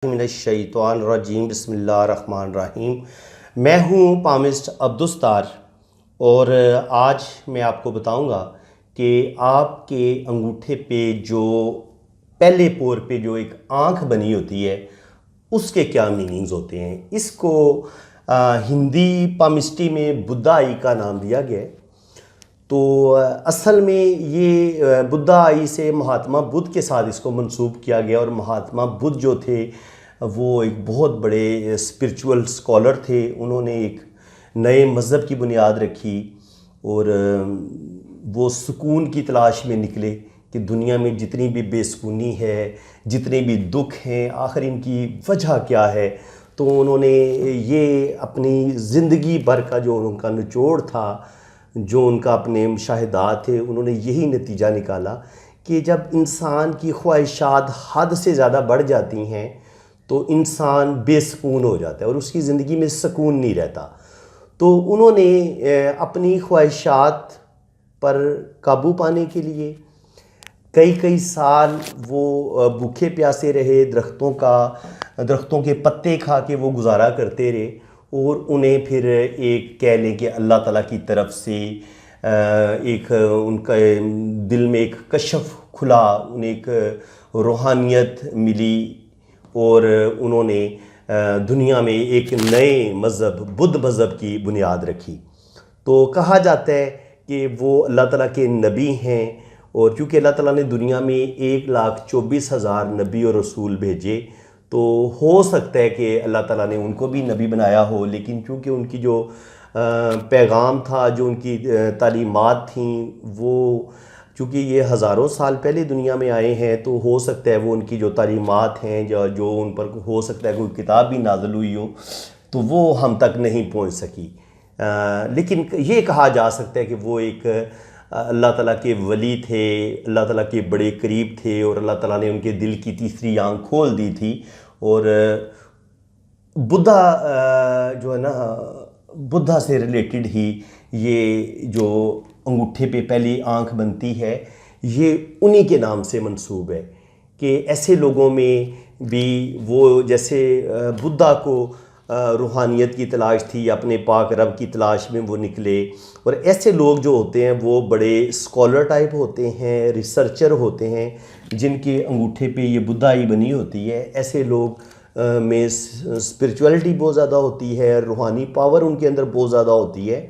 मिनश्शैतानिर्रजीम बिस्मिल्लाहिर्रहमानिर्रहीम। मैं हूँ पामिस्ट अब्दुस्तार और आज मैं आपको बताऊँगा कि आपके अंगूठे पे जो पहले पोर पे जो एक आँख बनी होती है उसके क्या मीनिंग्स होते हैं। इसको हिंदी पामिस्ट्री में बुद्धा आई का नाम दिया गया है। तो असल में ये बुद्धा आई से महात्मा बुद्ध के साथ इसको मंसूब किया गया और महात्मा बुद्ध जो थे वो एक बहुत बड़े स्पिरिचुअल स्कॉलर थे। उन्होंने एक नए मज़हब की बुनियाद रखी और वो सुकून की तलाश में निकले कि दुनिया में जितनी भी बेसुकूनी है, जितने भी दुख हैं, आखिर इनकी वजह क्या है। तो उन्होंने ये अपनी ज़िंदगी भर का जो उनका निचोड़ था, जो उनका अपने मुशाहिदात थे, उन्होंने यही नतीजा निकाला कि जब इंसान की ख्वाहिशात हद से ज़्यादा बढ़ जाती हैं तो इंसान बेसुकून हो जाता है और उसकी ज़िंदगी में सुकून नहीं रहता। तो उन्होंने अपनी ख्वाहिशात पर काबू पाने के लिए कई कई साल वो भूखे प्यासे रहे, दरख्तों के पत्ते खा के वो गुजारा करते रहे और उन्हें फिर एक कह लें कि अल्लाह ताला की तरफ से एक उनका दिल में एक कशफ खुला, उन्हें एक रूहानियत मिली और उन्होंने दुनिया में एक नए मज़हब बुद्ध मज़हब की बुनियाद रखी। तो कहा जाता है कि वो अल्लाह ताला के नबी हैं और क्योंकि अल्लाह ताला ने दुनिया में 1,24,000 नबी और रसूल भेजे तो हो सकता है कि अल्लाह ताला ने उनको भी नबी बनाया हो, लेकिन क्योंकि उनकी जो पैगाम था, जो उनकी तालीमात थीं, वो चूँकि ये हज़ारों साल पहले दुनिया में आए हैं तो हो सकता है वो उनकी जो तालीमात हैं जो उन पर हो सकता है कोई किताब भी नाज़िल हुई हो तो वो हम तक नहीं पहुंच सकी। लेकिन ये कहा जा सकता है कि वो एक अल्लाह ताला के वली थे, अल्लाह ताला के बड़े करीब थे और अल्लाह ताला ने उनके दिल की तीसरी आँख खोल दी थी। और बुद्धा जो है ना, बुद्धा से रिलेटेड ही ये जो अंगूठे पे पहली आँख बनती है ये उन्हीं के नाम से मंसूब है कि ऐसे लोगों में भी वो जैसे बुद्धा को रूहानियत की तलाश थी, अपने पाक रब की तलाश में वो निकले। और ऐसे लोग जो होते हैं वो बड़े स्कॉलर टाइप होते हैं, रिसर्चर होते हैं जिनके अंगूठे पे ये बुद्धाई बनी होती है। ऐसे लोग में स्पिरिचुअलिटी बहुत ज़्यादा होती है, रूहानी पावर उनके अंदर बहुत ज़्यादा होती है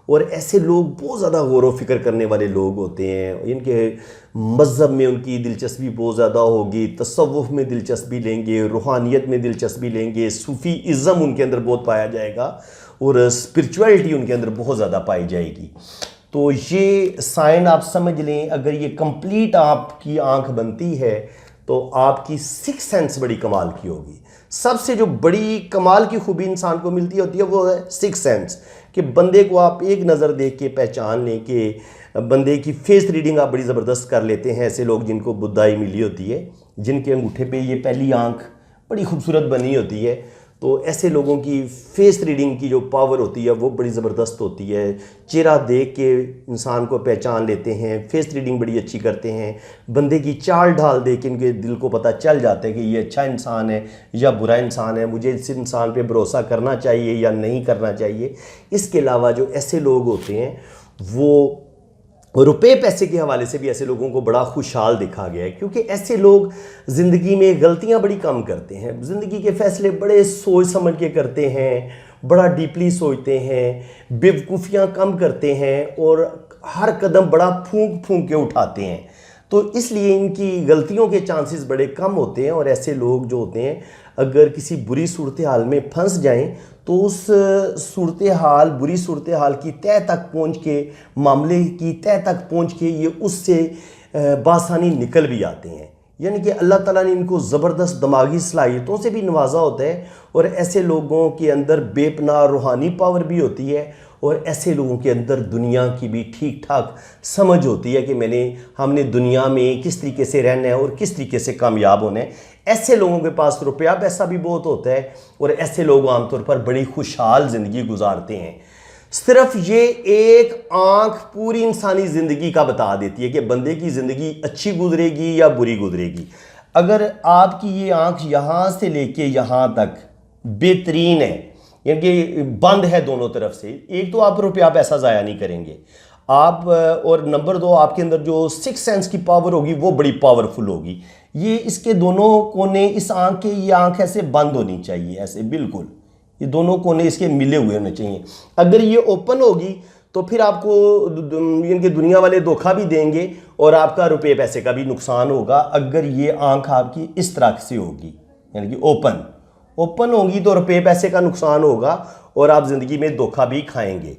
और ऐसे लोग बहुत ज़्यादा गौर व फिक्र करने वाले लोग होते हैं। इनके मज़हब में उनकी दिलचस्पी बहुत ज़्यादा होगी, तसव्वुफ़ में दिलचस्पी लेंगे, रूहानियत में दिलचस्पी लेंगे, सूफ़ीज़म उनके अंदर बहुत पाया जाएगा और स्पिरिचुअलिटी उनके अंदर बहुत ज़्यादा पाई जाएगी। तो ये साइन आप समझ लें, अगर ये कंप्लीट आपकी आँख बनती है तो आपकी सिक्स सेंस बड़ी कमाल की होगी। सबसे जो बड़ी कमाल की खूबी इंसान को मिलती होती है वो है सिक्स सेंस, कि बंदे को आप एक नज़र देख के पहचान लें, कि बंदे की फेस रीडिंग आप बड़ी ज़बरदस्त कर लेते हैं। ऐसे लोग जिनको बुद्धाई मिली होती है, जिनके अंगूठे पे ये पहली आँख बड़ी खूबसूरत बनी होती है, तो ऐसे लोगों की फेस रीडिंग की जो पावर होती है वो बड़ी ज़बरदस्त होती है। चेहरा देख के इंसान को पहचान लेते हैं, फेस रीडिंग बड़ी अच्छी करते हैं, बंदे की चाल ढाल देख के इनके दिल को पता चल जाता है कि ये अच्छा इंसान है या बुरा इंसान है, मुझे इस इंसान पे भरोसा करना चाहिए या नहीं करना चाहिए। इसके अलावा जो ऐसे लोग होते हैं वो रुपए पैसे के हवाले से भी ऐसे लोगों को बड़ा खुशहाल देखा गया है, क्योंकि ऐसे लोग ज़िंदगी में गलतियां बड़ी कम करते हैं, ज़िंदगी के फ़ैसले बड़े सोच समझ के करते हैं, बड़ा डीपली सोचते हैं, बेवकूफ़ियां कम करते हैं और हर कदम बड़ा फूंक फूंक के उठाते हैं। तो इसलिए इनकी गलतियों के चांसेस बड़े कम होते हैं और ऐसे लोग जो होते हैं अगर किसी बुरी सूरत हाल में फंस जाएं तो उस बुरी सूरत हाल की तह तक पहुंच के, मामले की तह तक पहुंच के ये उससे बासानी निकल भी आते हैं। यानी कि अल्लाह ताला ने इनको ज़बरदस्त दिमागी सलाहियतों से भी नवाजा होता है और ऐसे लोगों के अंदर बेपनाह रूहानी पावर भी होती है और ऐसे लोगों के अंदर दुनिया की भी ठीक ठाक समझ होती है कि हमने दुनिया में किस तरीके से रहना है और किस तरीके से कामयाब होना है। ऐसे लोगों के पास रुपया पैसा भी बहुत होता है और ऐसे लोग आमतौर पर बड़ी खुशहाल ज़िंदगी गुजारते हैं। सिर्फ ये एक आंख पूरी इंसानी ज़िंदगी का बता देती है कि बंदे की ज़िंदगी अच्छी गुजरेगी या बुरी गुजरेगी। अगर आपकी ये आंख यहाँ से लेके यहाँ तक बेहतरीन है, यानी कि बंद है दोनों तरफ से, एक तो आप रुपया पैसा ज़ाया नहीं करेंगे आप, और नंबर दो आपके अंदर जो सिक्स सेंस की पावर होगी वो बड़ी पावरफुल होगी। ये इसके दोनों कोने, इस आंख के, ये आंख ऐसे बंद होनी चाहिए, ऐसे बिल्कुल, ये दोनों कोने इसके मिले हुए होने चाहिए। अगर ये ओपन होगी तो फिर आपको इनके दुनिया वाले धोखा भी देंगे और आपका रुपये पैसे का भी नुकसान होगा। अगर ये आंख आपकी इस तरह से होगी, यानी कि ओपन होगी, तो रुपये पैसे का नुकसान होगा और आप ज़िंदगी में धोखा भी खाएंगे।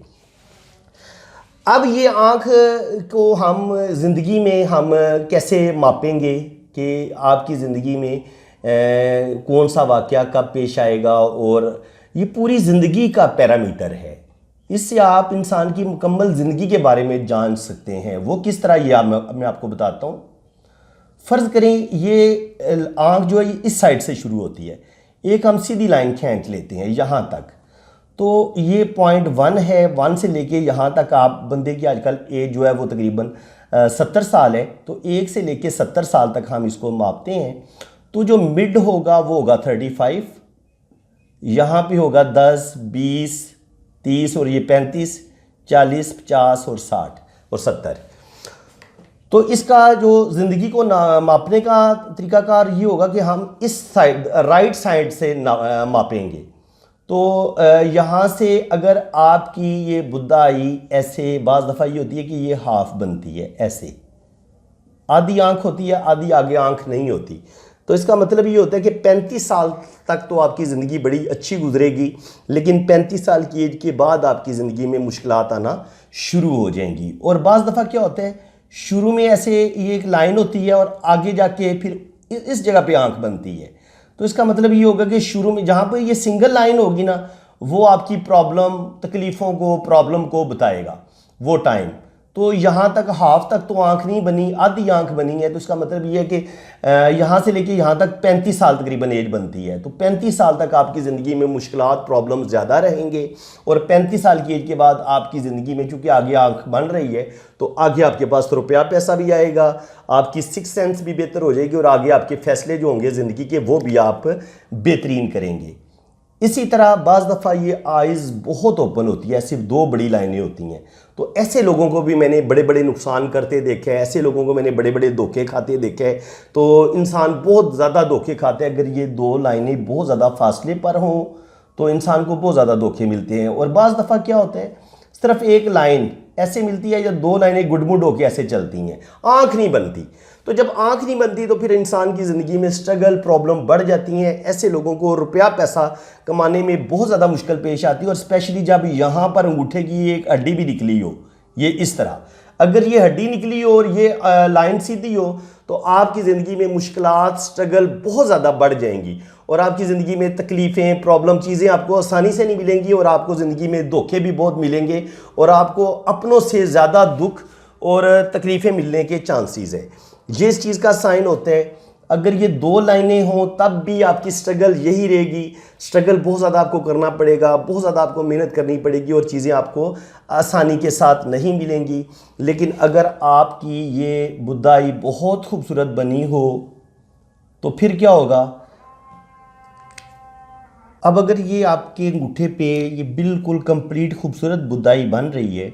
अब ये आंख को हम ज़िंदगी में हम कैसे मापेंगे कि आपकी ज़िंदगी में कौन सा वाक़या कब पेश आएगा, और ये पूरी ज़िंदगी का पैरामीटर है। इससे आप इंसान की मुकम्मल ज़िंदगी के बारे में जान सकते हैं। वो किस तरह, ये मैं आपको बताता हूँ। फ़र्ज़ करें ये आँख जो है इस साइड से शुरू होती है, एक हम सीधी लाइन खींच लेते हैं यहाँ तक, तो ये पॉइंट 1 है। 1 से लेके यहाँ तक आप बंदे की आजकल एज जो है वो तकरीबन 70 साल है, तो 1 से लेके 70 साल तक हम इसको मापते हैं। तो जो मिड होगा वो होगा 35, यहाँ पे होगा 10, 20, 30 और ये 35, 40, 50 और 60 और 70। तो इसका जो ज़िंदगी को मापने का तरीकाकार ये होगा कि हम इस साइड, राइट साइड से मापेंगे। तो यहाँ से अगर आपकी ये बुद्धाई ऐसे, बाज़ दफ़ा ये होती है कि ये हाफ बनती है, ऐसे आधी आंख होती है, आधी आगे आंख नहीं होती। तो इसका मतलब ये होता है कि 35 साल तक तो आपकी ज़िंदगी बड़ी अच्छी गुजरेगी, लेकिन 35 साल की एज के बाद आपकी ज़िंदगी में मुश्किलात आना शुरू हो जाएंगी। और बाज़ दफ़ा क्या होता है, शुरू में ऐसे ये एक लाइन होती है और आगे जाके फिर इस जगह पे आंख बनती है। तो इसका मतलब ये होगा कि शुरू में जहाँ पर ये सिंगल लाइन होगी ना, वो आपकी प्रॉब्लम को बताएगा वो टाइम। तो यहाँ तक हाफ तक तो आंख नहीं बनी, आधी आंख बनी है। तो इसका मतलब ये है कि यहाँ से लेके यहाँ तक 35 साल तकरीबन एज बनती है। तो 35 साल तक आपकी ज़िंदगी में मुश्किलात, प्रॉब्लम ज़्यादा रहेंगे, और 35 साल की एज के बाद आपकी ज़िंदगी में चूँकि आगे आंख बन रही है, तो आगे आपके पास रुपया पैसा भी आएगा, आपकी सिक्स सेंस भी बेहतर हो जाएगी, और आगे आपके फैसले जो होंगे ज़िंदगी के वो भी आप बेहतरीन करेंगे। इसी तरह बाज़ दफ़ा ये आइज़ बहुत ओपन होती है, सिर्फ 2 बड़ी लाइनें होती हैं। तो ऐसे लोगों को भी मैंने बड़े बड़े नुकसान करते देखे हैं, ऐसे लोगों को मैंने बड़े बड़े धोखे खाते देखे हैं। तो इंसान बहुत ज़्यादा धोखे खाते हैं। अगर ये 2 लाइनें बहुत ज़्यादा फासले पर हों तो इंसान को बहुत ज़्यादा धोखे मिलते हैं। और बाज़ दफ़ा क्या होता है, सिर्फ एक लाइन ऐसे मिलती है या 2 लाइनें गुडमुड होकर ऐसे चलती हैं, आँख नहीं बनती। तो जब आँख नहीं बनती तो फिर इंसान की ज़िंदगी में स्ट्रगल, प्रॉब्लम बढ़ जाती हैं। ऐसे लोगों को रुपया पैसा कमाने में बहुत ज़्यादा मुश्किल पेश आती है। और स्पेशली जब यहाँ पर अंगूठे की एक हड्डी भी निकली हो, ये इस तरह अगर ये हड्डी निकली हो और ये लाइन सीधी हो, तो आपकी ज़िंदगी में मुश्किलात, स्ट्रगल बहुत ज़्यादा बढ़ जाएंगी, और आपकी ज़िंदगी में तकलीफ़ें, प्रॉब्लम, चीज़ें आपको आसानी से नहीं मिलेंगी, और आपको ज़िंदगी में धोखे भी बहुत मिलेंगे, और आपको अपनों से ज़्यादा दुख और तकलीफ़ें मिलने के चांसेस है। ये इस चीज़ का साइन होता है। अगर ये 2 लाइनें हों तब भी आपकी स्ट्रगल यही रहेगी। स्ट्रगल बहुत ज़्यादा आपको करना पड़ेगा, बहुत ज़्यादा आपको मेहनत करनी पड़ेगी, और चीज़ें आपको आसानी के साथ नहीं मिलेंगी। लेकिन अगर आपकी ये बुद्धाई बहुत खूबसूरत बनी हो तो फिर क्या होगा, अब अगर ये आपके अंगूठे पे ये बिल्कुल कंप्लीट खूबसूरत बुद्धाई बन रही है,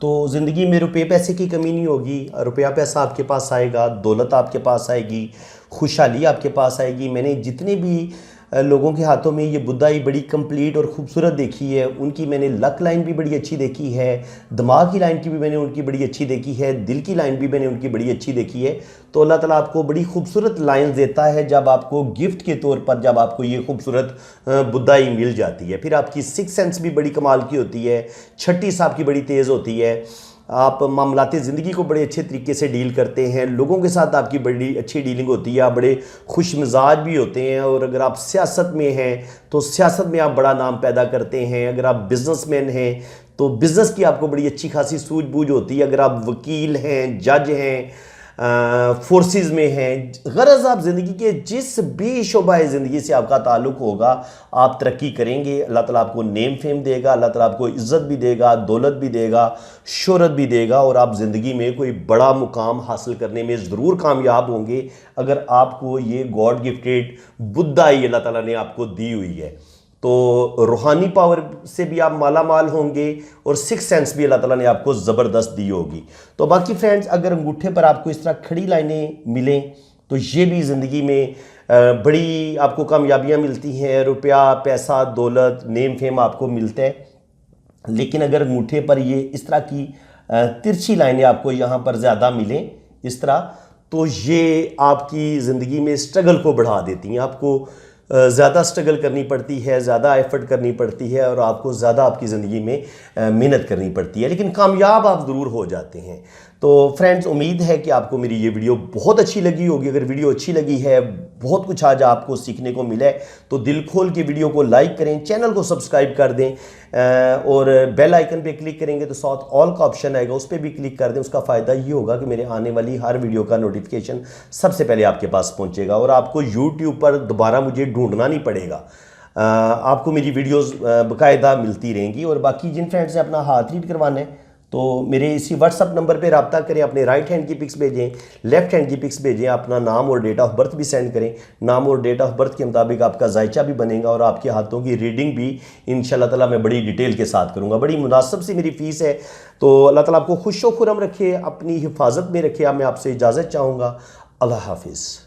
तो ज़िंदगी में रुपये पैसे की कमी नहीं होगी। रुपया पैसा आपके पास आएगा, दौलत आपके पास आएगी, खुशहाली आपके पास आएगी। मैंने जितने भी लोगों के हाथों में ये बुद्धाई बड़ी कंप्लीट और ख़ूबसूरत देखी है, उनकी मैंने लक लाइन भी बड़ी अच्छी देखी है, दिमाग की लाइन की भी मैंने उनकी बड़ी अच्छी देखी है, दिल की लाइन भी मैंने उनकी बड़ी अच्छी देखी है। तो अल्लाह ताला आपको बड़ी खूबसूरत लाइन देता है जब आपको गिफ्ट के तौर पर, जब आपको ये खूबसूरत बुद्धाई मिल जाती है। फिर आपकी सिक्स सेंस भी बड़ी कमाल की होती है, छठी साहब की बड़ी तेज़ होती है, आप मामलाती ज़िंदगी को बड़े अच्छे तरीके से डील करते हैं, लोगों के साथ आपकी बड़ी अच्छी डीलिंग होती है, आप बड़े खुश मिजाज भी होते हैं। और अगर आप सियासत में हैं तो सियासत में आप बड़ा नाम पैदा करते हैं। अगर आप बिज़नेसमैन हैं तो बिज़नेस की आपको बड़ी अच्छी खासी सूझबूझ होती है। अगर आप वकील हैं, जज हैं, फोर्सेस में हैं, गरज आप ज़िंदगी के जिस भी शोबा ज़िंदगी से आपका ताल्लुक़ होगा आप तरक्की करेंगे। अल्लाह ताला आपको नेम फेम देगा, अल्लाह ताला आपको इज़्ज़त भी देगा, दौलत भी देगा, शोहरत भी देगा, और आप ज़िंदगी में कोई बड़ा मुकाम हासिल करने में ज़रूर कामयाब होंगे अगर आपको ये गॉड गिफ्टेड बुद्धाई अल्लाह ताला ने आपको दी हुई है। तो रूहानी पावर से भी आप माला माल होंगे और सिक्स सेंस भी अल्लाह ताला ने आपको ज़बरदस्त दी होगी। तो बाकी फ्रेंड्स, अगर अंगूठे पर आपको इस तरह खड़ी लाइनें मिलें तो ये भी ज़िंदगी में बड़ी आपको कामयाबियाँ मिलती हैं, रुपया पैसा दौलत नेम फेम आपको मिलता है। लेकिन अगर अंगूठे पर ये इस तरह की तिरछी लाइनें आपको यहाँ पर ज़्यादा मिलें इस तरह, तो ये आपकी ज़िंदगी में स्ट्रगल को बढ़ा देती हैं। आपको ज़्यादा स्ट्रगल करनी पड़ती है, ज़्यादा एफर्ट करनी पड़ती है, और आपको ज़्यादा आपकी ज़िंदगी में मेहनत करनी पड़ती है, लेकिन कामयाब आप ज़रूर हो जाते हैं। तो फ्रेंड्स, उम्मीद है कि आपको मेरी ये वीडियो बहुत अच्छी लगी होगी। अगर वीडियो अच्छी लगी है, बहुत कुछ आज आपको सीखने को मिला है, तो दिल खोल के वीडियो को लाइक करें, चैनल को सब्सक्राइब कर दें, और बेल आइकन पे क्लिक करेंगे तो साथ ऑल का ऑप्शन आएगा, उस पर भी क्लिक कर दें। उसका फ़ायदा ये होगा कि मेरे आने वाली हर वीडियो का नोटिफिकेशन सबसे पहले आपके पास पहुंचेगा, और आपको यूट्यूब पर दोबारा मुझे ढूंढना नहीं पड़ेगा। आपको मेरी वीडियोस बाकायदा मिलती रहेंगी। और बाकी जिन फ्रेंड्स ने अपना हाथ रीड करवाना है तो मेरे इसी व्हाट्सअप नंबर पे रब्ता करें, अपने राइट हैंड की पिक्स भेजें, लेफ्ट हैंड की पिक्स भेजें, अपना नाम और डेट ऑफ बर्थ भी सेंड करें। नाम और डेट ऑफ बर्थ के मुताबिक आपका जायचा भी बनेगा, और आपके हाथों की रीडिंग भी इंशाल्लाह ताला मैं बड़ी डिटेल के साथ करूँगा। बड़ी मुनासिब सी मेरी फ़ीस है। तो अल्लाह ताला आपको खुश व खुरम रखे, अपनी हिफाजत में रखे। मैं आपसे इजाज़त चाहूँगा। अल्लाह हाफिज़।